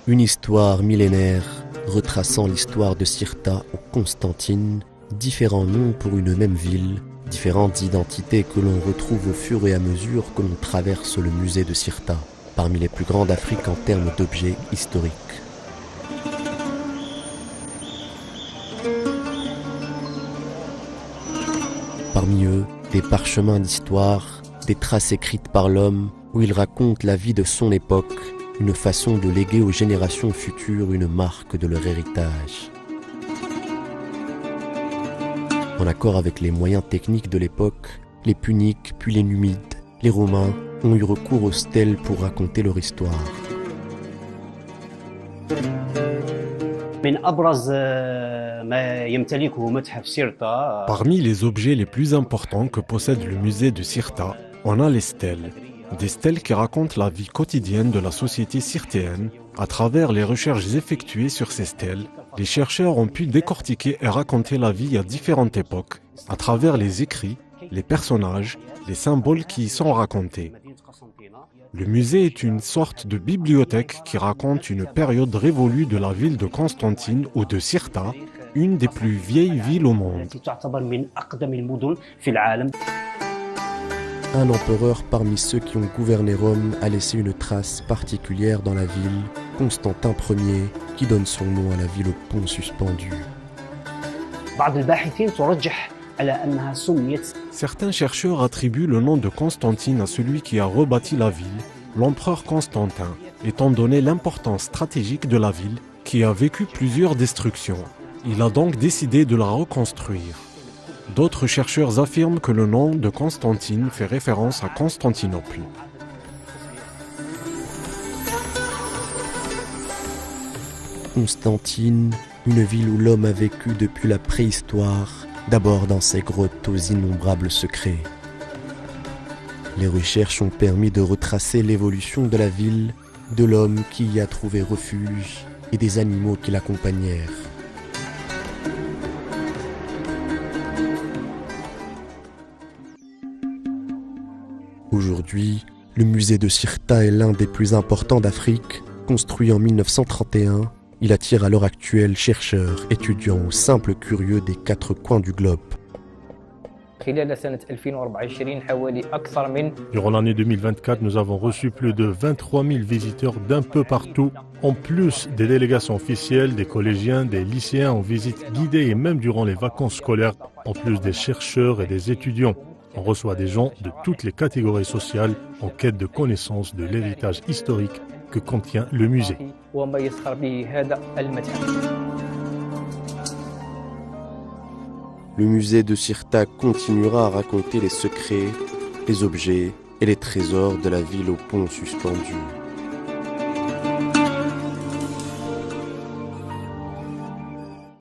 Une histoire millénaire retraçant l'histoire de Cirta ou Constantine, différents noms pour une même ville, différentes identités que l'on retrouve au fur et à mesure que l'on traverse le musée de Cirta, parmi les plus grands d'Afrique en termes d'objets historiques. Parmi eux, des parchemins d'histoire, des traces écrites par l'homme où il raconte la vie de son époque, une façon de léguer aux générations futures une marque de leur héritage. En accord avec les moyens techniques de l'époque, les Puniques puis les Numides, les Romains ont eu recours aux stèles pour raconter leur histoire. Parmi les objets les plus importants que possède le musée de Cirta, on a les stèles. Des stèles qui racontent la vie quotidienne de la société cirtéenne. À travers les recherches effectuées sur ces stèles, les chercheurs ont pu décortiquer et raconter la vie à différentes époques, à travers les écrits, les personnages, les symboles qui y sont racontés. Le musée est une sorte de bibliothèque qui raconte une période révolue de la ville de Constantine ou de Cirta, une des plus vieilles villes au monde. Un empereur parmi ceux qui ont gouverné Rome a laissé une trace particulière dans la ville, Constantin Ier, qui donne son nom à la ville au pont suspendu. Certains chercheurs attribuent le nom de Constantine à celui qui a rebâti la ville, l'empereur Constantin, étant donné l'importance stratégique de la ville qui a vécu plusieurs destructions. Il a donc décidé de la reconstruire. D'autres chercheurs affirment que le nom de Constantine fait référence à Constantinople. Constantine, une ville où l'homme a vécu depuis la préhistoire, d'abord dans ses grottes aux innombrables secrets. Les recherches ont permis de retracer l'évolution de la ville, de l'homme qui y a trouvé refuge et des animaux qui l'accompagnèrent. Aujourd'hui, le musée de Cirta est l'un des plus importants d'Afrique. Construit en 1931, il attire à l'heure actuelle chercheurs, étudiants ou simples curieux des 4 coins du globe. Durant l'année 2024, nous avons reçu plus de 23 000 visiteurs d'un peu partout, en plus des délégations officielles, des collégiens, des lycéens en visite guidée et même durant les vacances scolaires, en plus des chercheurs et des étudiants. On reçoit des gens de toutes les catégories sociales en quête de connaissance de l'héritage historique que contient le musée. Le musée de Cirta continuera à raconter les secrets, les objets et les trésors de la ville au pont suspendu.